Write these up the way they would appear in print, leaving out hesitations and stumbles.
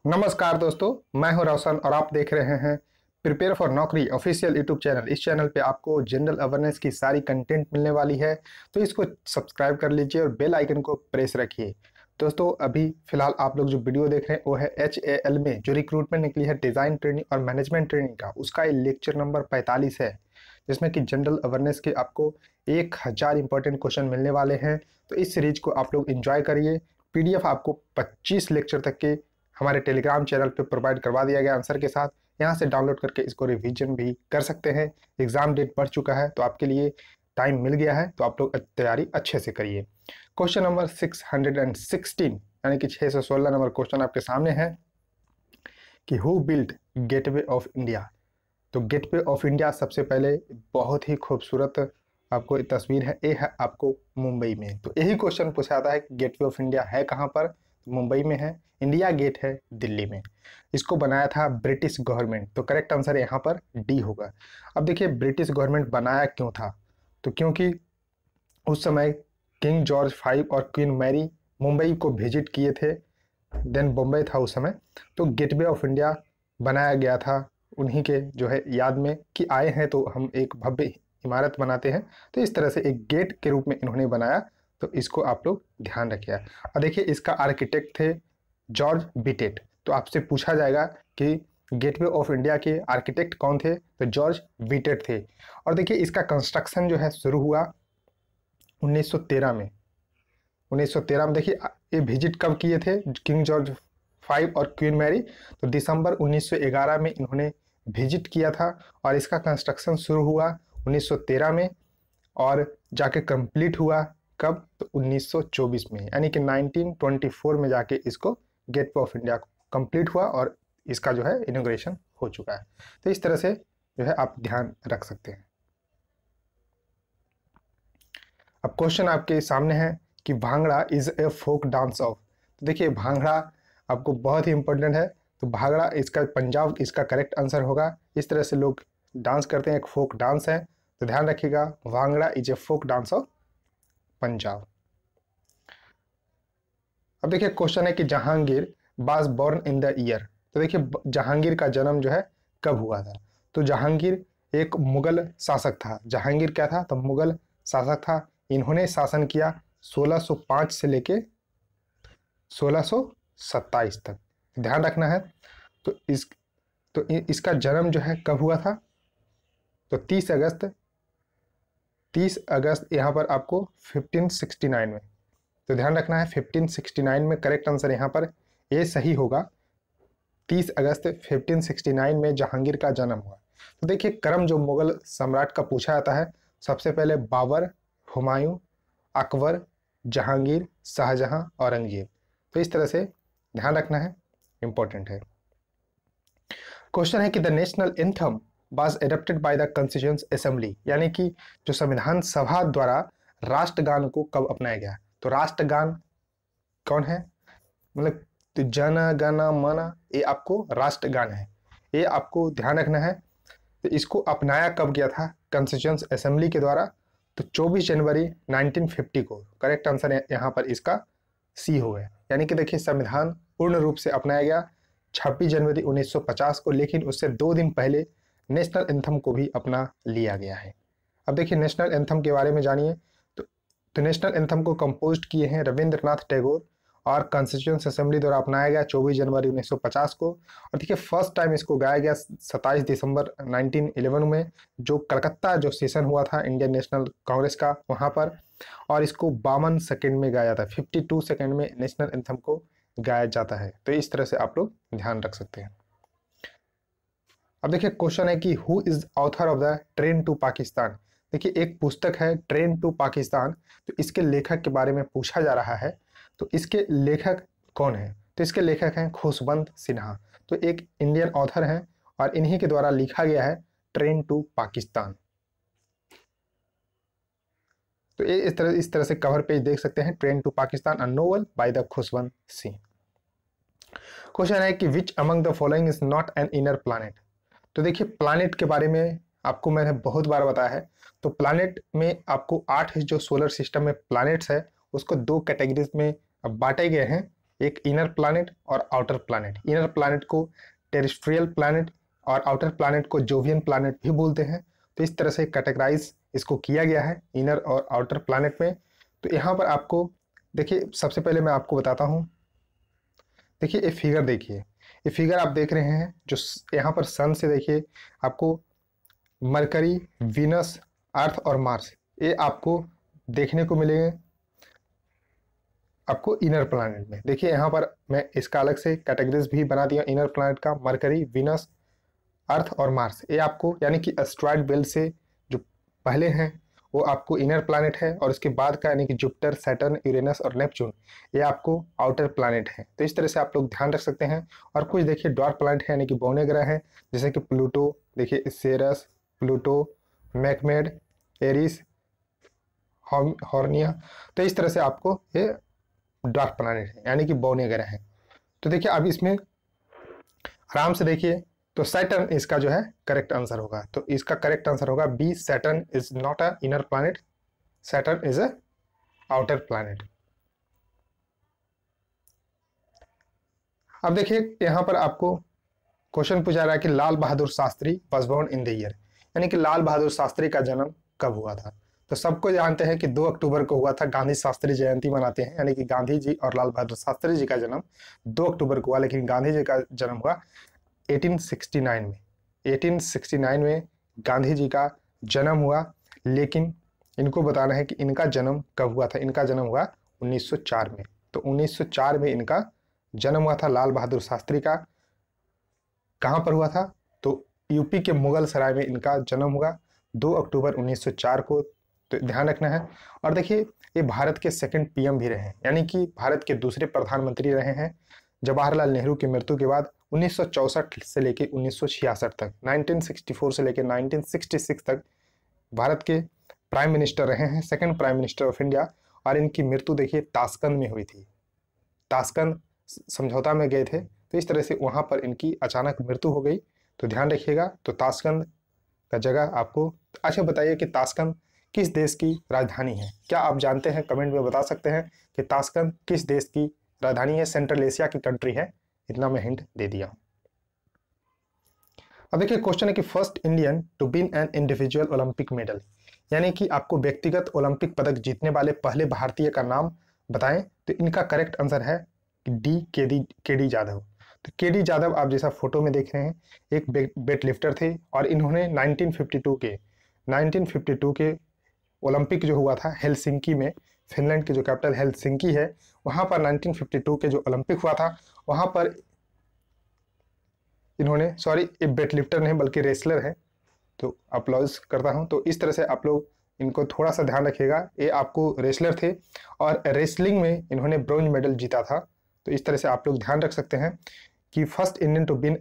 नमस्कार दोस्तों, मैं हूं रोशन और आप देख रहे हैं प्रिपेयर फॉर नौकरी ऑफिशियल यूट्यूब चैनल। इस चैनल पे आपको जनरल अवेयरनेस की सारी कंटेंट मिलने वाली है, तो इसको सब्सक्राइब कर लीजिए और बेल आइकन को प्रेस रखिए। दोस्तों, अभी फिलहाल आप लोग जो वीडियो देख रहे हैं वो है HAL में जो रिक्रूटमेंट निकली है डिज़ाइन ट्रेनिंग और मैनेजमेंट ट्रेनिंग का, उसका ये लेक्चर नंबर 45 है, जिसमें कि जनरल अवेयरनेस के आपको 1000 इंपॉर्टेंट क्वेश्चन मिलने वाले हैं। तो इस सीरीज को आप लोग एंजॉय करिए। PDF आपको 25 लेक्चर तक के हमारे टेलीग्राम चैनल पे प्रोवाइड करवा दिया गया आंसर के साथ। यहाँ से डाउनलोड करके इसको रिवीजन भी कर सकते हैं। एग्जाम डेट बढ़ चुका है तो आपके लिए टाइम मिल गया है, तो आप लोग तैयारी अच्छे से करिए। क्वेश्चन नंबर 616 यानी कि 616 नंबर क्वेश्चन आपके सामने है कि who build gateway of India. तो गेटवे ऑफ इंडिया सबसे पहले बहुत ही खूबसूरत आपको तस्वीर है, ये है आपको मुंबई में। तो यही क्वेश्चन पूछा जाता है कि गेटवे ऑफ इंडिया है कहाँ पर, तो मुंबई में है। इंडिया गेट है दिल्ली में। इसको बनाया था ब्रिटिश गवर्नमेंट, तो करेक्ट आंसर यहाँ पर डी होगा। अब देखिए ब्रिटिश गवर्नमेंट बनाया क्यों था, तो क्योंकि उस समय किंग जॉर्ज 5 और क्वीन मैरी मुंबई को विजिट किए थे, देन बॉम्बे था उस समय, तो गेटवे ऑफ इंडिया बनाया गया था उन्हीं के जो है याद में कि आए हैं तो हम एक भव्य इमारत बनाते हैं, तो इस तरह से एक गेट के रूप में इन्होंने बनाया। तो इसको आप लोग ध्यान रखिए। और देखिए इसका आर्किटेक्ट थे जॉर्ज विटेट। तो आपसे पूछा जाएगा कि गेटवे ऑफ इंडिया के आर्किटेक्ट कौन थे, तो जॉर्ज विटेट थे। और देखिए इसका कंस्ट्रक्शन जो है शुरू हुआ 1913 में। 1913 में देखिए ये विजिट कब किए थे किंग जॉर्ज 5 और क्वीन मैरी, तो दिसंबर 1911 में इन्होंने विजिट किया था। और इसका कंस्ट्रक्शन शुरू हुआ 1913 में और जाके कंप्लीट हुआ कब, तो 1924 में, यानी कि 1924 में जाके इसको गेटवे ऑफ इंडिया कंप्लीट हुआ और इसका जो है इनॉग्रेशन हो चुका है। तो इस तरह से जो है आप ध्यान रख सकते हैं। अब क्वेश्चन आपके सामने है कि bhangra is a folk dance of. तो देखिए भांगड़ा आपको बहुत ही इंपॉर्टेंट है, तो भांगड़ा इसका पंजाब इसका करेक्ट आंसर होगा। इस तरह से लोग डांस करते हैं, एक फोक डांस है, तो ध्यान रखिएगा bhangra is a folk dance of Punjab. अब देखिए क्वेश्चन है कि Jahangir was born in the year. तो देखिए जहांगीर का जन्म जो है कब हुआ था, तो जहांगीर एक मुगल शासक था। जहांगीर क्या था, तो मुगल शासक था। इन्होंने शासन किया 1605 से लेके 1627 तक, ध्यान रखना है। तो इसका जन्म जो है कब हुआ था, तो 30 अगस्त यहाँ पर आपको 1569 में। तो ध्यान रखना है 1569 में करेक्ट आंसर यहाँ पर ए सही होगा। 30 अगस्त 1569 में जहांगीर का जन्म हुआ। तो देखिए क्रम जो मुगल सम्राट का पूछा जाता है, सबसे पहले बाबर, हुमायूं, अकबर, जहांगीर, शाहजहां, औरंगजेब। तो इस तरह से ध्यान रखना है, इंपॉर्टेंट है। क्वेश्चन है कि the national anthem was adopted by the constituent assembly, यानी कि जो संविधान सभा द्वारा राष्ट्रगान को कब अपनाया गया। तो राष्ट्रगान कौन है, मतलब तो जन गण मन, ये आपको राष्ट्रगान है, ये आपको ध्यान रखना है। तो इसको अपनाया कब गया था कॉन्स्टिट्यूएंट असेंबली के द्वारा, तो 24 जनवरी 1950 को। करेक्ट आंसर यहाँ पर इसका सी होगा। यानी कि देखिए संविधान पूर्ण रूप से अपनाया गया 26 जनवरी 1950 को, लेकिन उससे 2 दिन पहले नेशनल एंथम को भी अपना लिया गया है। अब देखिए नेशनल एंथम के बारे में जानिए। तो नेशनल एंथम को कंपोज किए हैं रविंद्रनाथ टैगोर और कॉन्स्टिट्यूएंट असेंबली द्वारा अपनाया गया 24 जनवरी 1950 को। और देखिए फर्स्ट टाइम इसको गाया गया 27 दिसंबर 1911 में, जो कलकत्ता जो सेशन हुआ था इंडियन नेशनल कांग्रेस का वहाँ पर, और इसको 52 सेकेंड में गाया था। 52 सेकेंड में नेशनल एंथम को गाया जाता है। तो इस तरह से आप लोग ध्यान रख सकते हैं। अब देखिए क्वेश्चन है कि who is author of the Train to Pakistan. देखिए एक पुस्तक है ट्रेन टू पाकिस्तान, तो इसके लेखक के बारे में पूछा जा रहा है। तो इसके लेखक कौन है, तो इसके लेखक हैं खुशवंत सिन्हा। तो एक इंडियन ऑथर हैं और इन्हीं के द्वारा लिखा गया है ट्रेन टू पाकिस्तान। तो ये इस तरह से कवर पेज देख सकते हैं, Train to Pakistan a novel by the Khushwant Singh. Question है कि which among the following is not an inner planet. तो देखिए प्लैनेट के बारे में आपको मैंने बहुत बार बताया है। तो प्लैनेट में आपको 8 जो सोलर सिस्टम में प्लैनेट्स है उसको 2 कैटेगरीज में बांटे गए हैं। एक इनर प्लैनेट और आउटर प्लैनेट। इनर प्लैनेट को टेरेस्ट्रियल प्लैनेट और आउटर प्लैनेट को जोवियन प्लैनेट भी बोलते हैं। तो इस तरह से कैटेगराइज इसको किया गया है इनर और आउटर प्लैनेट में। तो यहाँ पर आपको देखिए, सबसे पहले मैं आपको बताता हूँ। देखिए ये फिगर, देखिए ये फिगर आप देख रहे हैं जो यहाँ पर सन से देखिए आपको मरकरी, वीनस, अर्थ और मार्स ये आपको देखने को मिलेंगे आपको इनर प्लैनेट में। देखिए यहाँ पर मैं इसका अलग से कैटेगरीज भी बना दिया इनर प्लैनेट का। मरकरी, वीनस, अर्थ और मार्स ये आपको यानी कि एस्ट्रॉयड बेल्ट से जो पहले हैं वो आपको इनर प्लैनेट है, और उसके बाद का यानी कि जुपिटर, सैटर्न, यूरेनस और नेपच्यून ये आपको आउटर प्लैनेट है। तो इस तरह से आप लोग ध्यान रख सकते हैं। और कुछ देखिए ड्वार्फ प्लैनेट है यानी कि बौने ग्रह हैं, जैसे कि प्लूटो, देखिए सेरस, प्लूटो, मैकमेड, एरिस, हॉर्निया। तो इस तरह से आपको ये ड्वार्फ प्लैनेट है यानी कि बौने ग्रह हैं। तो देखिए अब इसमें आराम से देखिए, तो सैटर्न इसका जो है करेक्ट आंसर होगा। तो इसका करेक्ट आंसर होगा B, Saturn is not a inner planet, Saturn is a outer planet. अब देखिए यहाँ पर आपको क्वेश्चन पूछा रहा है कि Lal Bahadur Shastri was born in the year, यानी कि लाल बहादुर शास्त्री का जन्म कब हुआ था। तो सबको जानते हैं कि 2 अक्टूबर को हुआ था, गांधी शास्त्री जयंती मनाते हैं, यानी कि गांधी जी और लाल बहादुर शास्त्री जी का जन्म 2 अक्टूबर को हुआ, लेकिन गांधी जी का जन्म हुआ 1869 में। 1869 में गांधी जी का जन्म हुआ, लेकिन इनको बताना है कि इनका जन्म कब हुआ था। इनका जन्म हुआ 1904 में। तो 1904 में इनका जन्म हुआ था लाल बहादुर शास्त्री का। कहाँ पर हुआ था? तो यूपी के मुगल सराय में इनका जन्म हुआ 2 अक्टूबर 1904 को। तो ध्यान रखना है। और देखिए ये भारत के सेकंड पीएम भी रहे हैं, यानी कि भारत के दूसरे प्रधानमंत्री रहे हैं जवाहरलाल नेहरू की मृत्यु के बाद 1964 से लेकर 1966 तक, 1964 से लेकर 1966 तक भारत के प्राइम मिनिस्टर रहे हैं, second prime minister of India. और इनकी मृत्यु देखिए ताशकंद में हुई थी। ताशकंद समझौता में गए थे, तो इस तरह से वहाँ पर इनकी अचानक मृत्यु हो गई। तो ध्यान रखिएगा। तो ताशकंद का जगह आपको। अच्छा बताइए कि ताशकंद किस देश की राजधानी है? क्या आप जानते हैं? कमेंट में बता सकते हैं कि ताशकंद किस देश की राजधानी है। सेंट्रल एशिया की कंट्री है, इतना मैं हिंट दे दिया। अब देखिए क्वेश्चन है कि first Indian to win an individual Olympic medal, यानी कि आपको व्यक्तिगत ओलंपिक पदक जीतने वाले पहले भारतीय का नाम बताएं। तो इनका करेक्ट आंसर है के डी जाधव। तो के डी जाधव आप जैसा फोटो में देख रहे हैं एक वेट लिफ्टर थे, और इन्होंने 1952 के ओलंपिक जो हुआ था हेलसिंकी में, फिनलैंड की जो कैपिटल हेलसिंकी है, वहाँ पर 1952 के जो ओलंपिक हुआ था वहाँ पर इन्होंने, सॉरी ये वेट लिफ्टर नहीं बल्कि रेसलर है, तो अप्लॉज करता हूँ। तो इस तरह से आप लोग इनको थोड़ा सा ध्यान रखिएगा। ये आपको रेसलर थे और रेसलिंग में इन्होंने ब्रॉन्ज मेडल जीता था। तो इस तरह से आप लोग ध्यान रख सकते हैं कि first Indian to win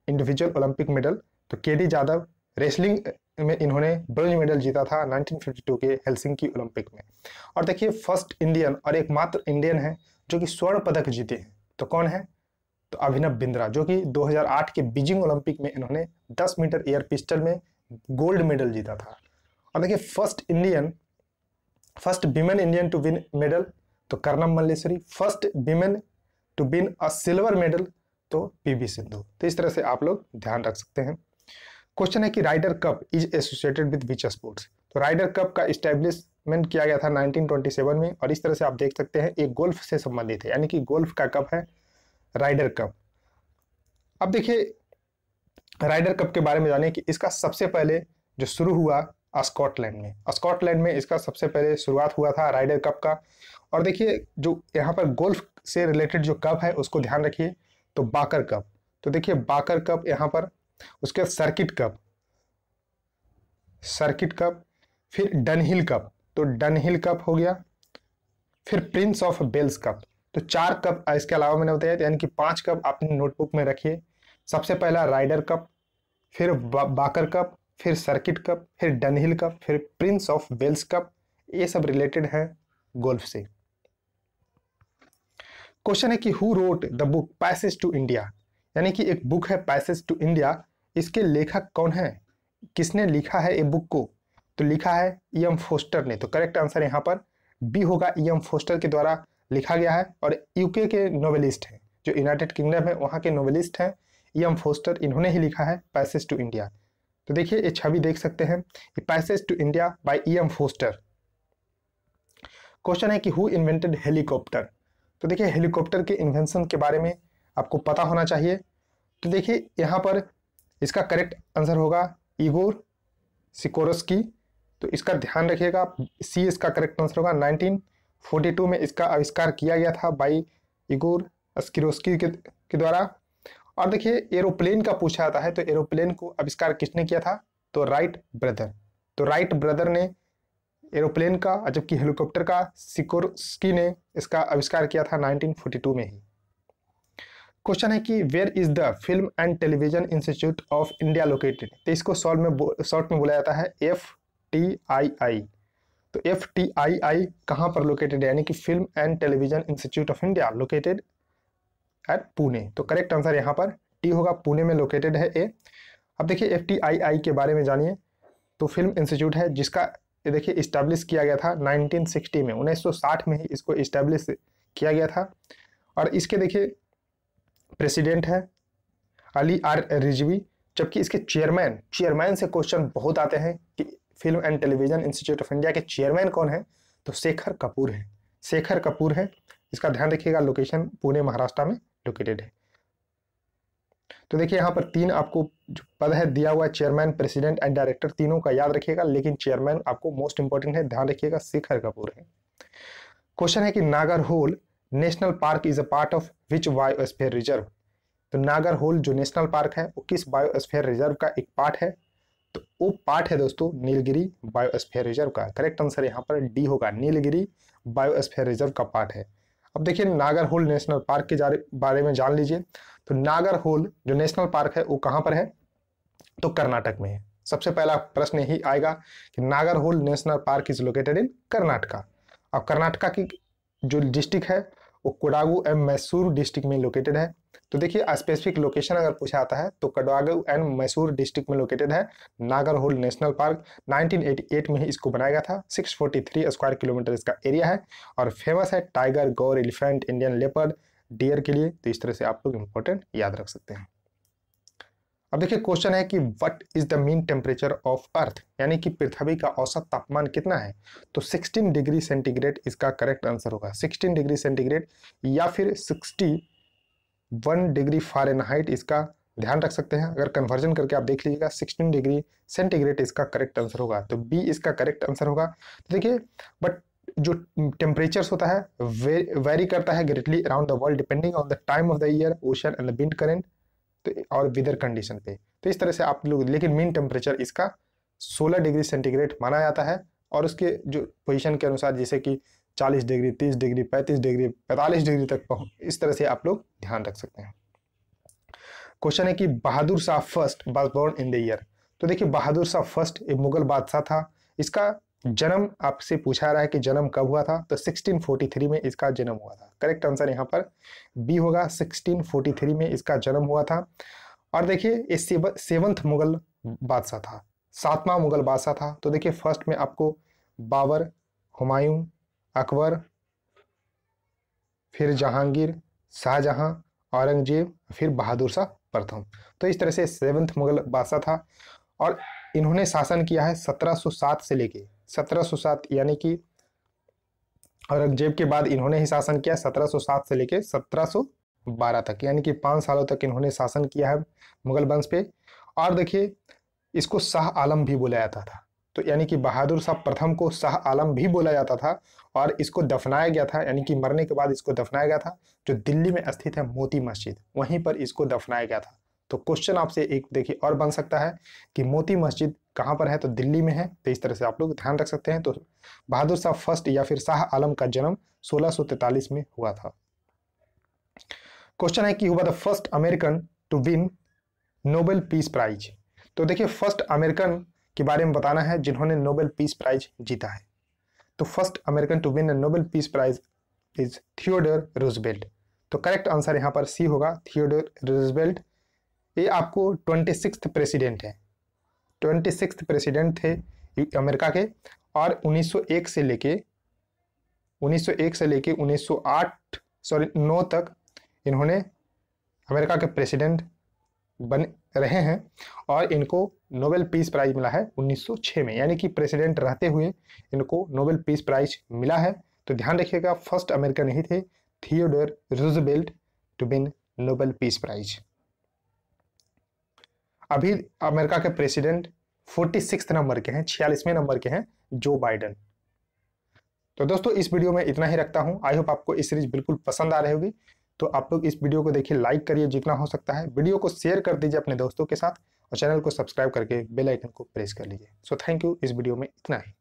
individual Olympic medal. तो के डी जाधव रेसलिंग में इन्होंने ब्रॉन्ज मेडल जीता था 1952 के हेलसिंकी ओलंपिक में। और देखिए फर्स्ट इंडियन और एकमात्र इंडियन है जो कि स्वर्ण पदक जीते हैं। तो कौन है? तो अभिनव बिंद्रा, जो कि 2008 के बीजिंग ओलंपिक में इन्होंने 10 मीटर एयर पिस्टल में गोल्ड मेडल जीता था। और देखिए first women Indian to win medal तो Karnam Malleswari, first women to win a silver medal तो पीवी सिंधु। तो इस तरह से आप लोग ध्यान रख सकते हैं। क्वेश्चन है कि Ryder Cup is associated with which sports. तो राइडर कप का इस्टेब्लिशमेंट किया गया था 1927 में, और इस तरह से आप देख सकते हैं एक गोल्फ से संबंधित है, यानी कि गोल्फ का कप है राइडर कप। अब देखिए राइडर कप के बारे में जाने कि इसका सबसे पहले जो शुरू हुआ स्कॉटलैंड में इसका सबसे पहले शुरुआत हुआ था राइडर कप का। और देखिए जो यहाँ पर गोल्फ से रिलेटेड जो कप है उसको ध्यान रखिए, तो बाकर कप। तो देखिए बाकर कप यहाँ पर, उसके सर्किट कप, फिर डनहिल कप, तो डनहिल कप हो गया, फिर प्रिंस ऑफ वेल्स कप। तो 4 कप इसके अलावा मैंने बताया, यानी कि 5 कप अपनी नोटबुक में रखिए। सबसे पहला राइडर कप, फिर बाकर कप, फिर सर्किट कप, फिर डनहिल कप, फिर प्रिंस ऑफ वेल्स कप। ये सब रिलेटेड है गोल्फ से। क्वेश्चन है कि who wrote the book Passage to India, यानी कि एक बुक है पैसेज टू इंडिया, इसके लेखक कौन है? किसने लिखा है ये बुक को? तो लिखा है E.M. फोस्टर ने। तो करेक्ट आंसर यहाँ पर बी होगा, E.M. फोस्टर के द्वारा लिखा गया है और यूके के नोवेलिस्ट हैं, जो यूनाइटेड किंगडम है वहाँ के नोवेलिस्ट हैं ई.एम. फोस्टर, इन्होंने ही लिखा है पैसेज टू इंडिया। तो देखिए ये छवि देख सकते हैं, ये Passage to India by E M. Foster. Question है कि हु इन्वेंटेड हेलीकॉप्टर। तो देखिए हेलीकॉप्टर के इन्वेंशन के बारे में आपको पता होना चाहिए। तो देखिए यहाँ पर इसका करेक्ट आंसर होगा इगोर सिकोरस्की। तो इसका ध्यान रखिएगा, सी इसका करेक्ट आंसर होगा। 1942 में इसका आविष्कार किया गया था बाई इगोर स्किरोस्की के द्वारा। और देखिए एरोप्लेन का पूछा जाता है, तो एरोप्लेन को आविष्कार किसने किया था, तो राइट ब्रदर। तो राइट ब्रदर ने एरोप्लेन का, जबकि हेलीकॉप्टर का सिकोरस्की ने इसका आविष्कार किया था 1942 में ही। क्वेश्चन है कि where is the Film and Television Institute of India located. तो इसको शॉर्ट में बोला जाता है FTII। तो FTII कहाँ पर लोकेटेड है, यानी कि film and Television Institute of India located at Pune. तो करेक्ट आंसर यहाँ पर टी होगा, पुणे में लोकेटेड है ए। अब देखिए FTII के बारे में जानिए। तो फिल्म इंस्टीट्यूट है जिसका ये देखिए इस्टेब्लिश किया गया था 1960 में, 1960 में ही इसको इस्टेब्लिश किया गया था। और इसके देखिए प्रेसिडेंट है अली आर रिजवी, जबकि इसके चेयरमैन से क्वेश्चन बहुत आते हैं कि film and Television Institute of India के चेयरमैन कौन है, तो शेखर कपूर है। शेखर कपूर है, इसका ध्यान रखिएगा, लोकेशन पुणे महाराष्ट्र में लोकेटेड है। तो देखिए यहाँ पर 3 आपको जो पद है दिया हुआ है, चेयरमैन, प्रेसिडेंट एंड डायरेक्टर, तीनों का याद रखिएगा, लेकिन चेयरमैन आपको मोस्ट इंपॉर्टेंट है, ध्यान रखिएगा, शेखर कपूर है। क्वेश्चन है कि Nagarhole national park is a part of which biosphere reserve. तो नागरहोल जो नेशनल पार्क है वो किस बायोस्फीयर रिजर्व का एक पार्ट है, तो वो पार्ट है दोस्तों नीलगिरी बायोस्फीयर रिजर्व का। करेक्ट आंसर यहाँ पर डी होगा, नीलगिरी बायोस्फीयर रिजर्व का पार्ट है। अब देखिए नागरहोल नेशनल पार्क के बारे में जान लीजिए। तो नागरहोल जो नेशनल पार्क है वो कहाँ पर है, तो कर्नाटक में है। सबसे पहला प्रश्न यही आएगा कि Nagarhole national park is located in Karnataka. अब कर्नाटका की जो डिस्ट्रिक्ट है वो कोडागु एंड मैसूर डिस्ट्रिक्ट में लोकेटेड है। तो देखिए स्पेसिफिक लोकेशन अगर पूछा आता है तो कोडागु एंड मैसूर डिस्ट्रिक्ट में लोकेटेड है नागरहोल नेशनल पार्क। 1988 में ही इसको बनाया गया था। 643 स्क्वायर किलोमीटर इसका एरिया है और फेमस है टाइगर, गौर, एलिफेंट, इंडियन लेपर्ड, डियर के लिए। तो इस तरह से आप लोग इंपॉर्टेंट याद रख सकते हैं। अब देखिए क्वेश्चन है कि what is the mean temperature of earth, यानी कि पृथ्वी का औसत तापमान कितना है, तो 16 डिग्री सेंटीग्रेड इसका करेक्ट आंसर होगा। 16 डिग्री सेंटीग्रेड या फिर 61 डिग्री फ़ारेनहाइट इसका ध्यान रख सकते हैं। अगर कन्वर्जन करके आप देख लीजिएगा 16 डिग्री सेंटीग्रेड इसका करेक्ट आंसर होगा, तो बी इसका करेक्ट आंसर होगा। तो देखिए बट जो टेम्परेचर्स होता है वेरी करता है greatly around the world depending on the time of the year, ocean and the wind current और वेदर कंडीशन पे। तो इस तरह से आप लोग, लेकिन मीन टेम्परेचर इसका 16 डिग्री सेंटीग्रेड माना जाता है। और उसके जो पोजीशन के अनुसार जैसे कि 40 डिग्री, 30 डिग्री, 35 डिग्री, 45 डिग्री तक पहुंच, इस तरह से आप लोग ध्यान रख सकते हैं। क्वेश्चन है कि Bahadur Shah first was born in the year. तो देखिए बहादुर शाह फर्स्ट एक मुगल बादशाह था, इसका जन्म आपसे पूछा रहा है कि जन्म कब हुआ था, तो 1643 में इसका जन्म हुआ था। करेक्ट आंसर यहाँ पर बी होगा, 1643 में इसका जन्म हुआ था। और देखिए ये सेवंथ मुगल बादशाह था, 7वां मुगल बादशाह था। तो देखिए फर्स्ट में आपको बाबर, हुमायूं, अकबर, फिर जहांगीर, शाहजहां, औरंगजेब, फिर बहादुर शाह प्रथम। तो इस तरह से 7th मुगल बादशाह था और इन्होंने शासन किया है 1707 से लेके 1707, यानी कि औरंगजेब के बाद इन्होंने ही शासन किया 1707 से लेके 1712 तक, यानी कि 5 सालों तक इन्होंने शासन किया है मुगल वंश पे। और देखिए इसको शाह आलम भी बोला जाता था, तो यानी कि बहादुर शाह प्रथम को शाह आलम भी बोला जाता था। और इसको दफनाया गया था, यानी कि मरने के बाद इसको दफनाया गया था, जो दिल्ली में स्थित है मोती मस्जिद, वहीं पर इसको दफनाया गया था। तो क्वेश्चन आपसे एक देखिए और बन सकता है कि मोती मस्जिद कहाँ पर है, तो दिल्ली में है। तो इस तरह से आप लोग ध्यान रख सकते हैं। तो बहादुर शाह फर्स्ट या फिर शाह आलम का जन्म 1643 में हुआ था। क्वेश्चन है कि who was the first American to win Nobel Peace Prize. तो देखिए फर्स्ट अमेरिकन के बारे में बताना है जिन्होंने नोबेल पीस प्राइज जीता है। तो first American to win Nobel Peace Prize is Theodore Roosevelt. तो करेक्ट आंसर यहाँ पर सी होगा, थियोडोर रूजवेल्ट। ये आपको 26th प्रेसिडेंट है, 26th प्रेसिडेंट थे अमेरिका के। और 1901 से लेके 1901 से लेके 9 तक इन्होंने अमेरिका के प्रेसिडेंट बन रहे हैं और इनको नोबेल पीस प्राइज मिला है 1906 में, यानी कि प्रेसिडेंट रहते हुए इनको नोबेल पीस प्राइज मिला है। तो ध्यान रखिएगा, फर्स्ट अमेरिकन ही थे Theodore Roosevelt to win Nobel Peace Prize. अभी अमेरिका के प्रेसिडेंट 46 नंबर के हैं, 46वें नंबर के हैं, जो बाइडेन। तो दोस्तों इस वीडियो में इतना ही रखता हूं। आई होप आपको इस सीरीज बिल्कुल पसंद आ रही होगी। तो आप लोग इस वीडियो को देखिए, लाइक करिए जितना हो सकता है, वीडियो को शेयर कर दीजिए अपने दोस्तों के साथ और चैनल को सब्सक्राइब करके बेल आइकन को प्रेस कर लीजिए। सो थैंक यू, इस वीडियो में इतना ही।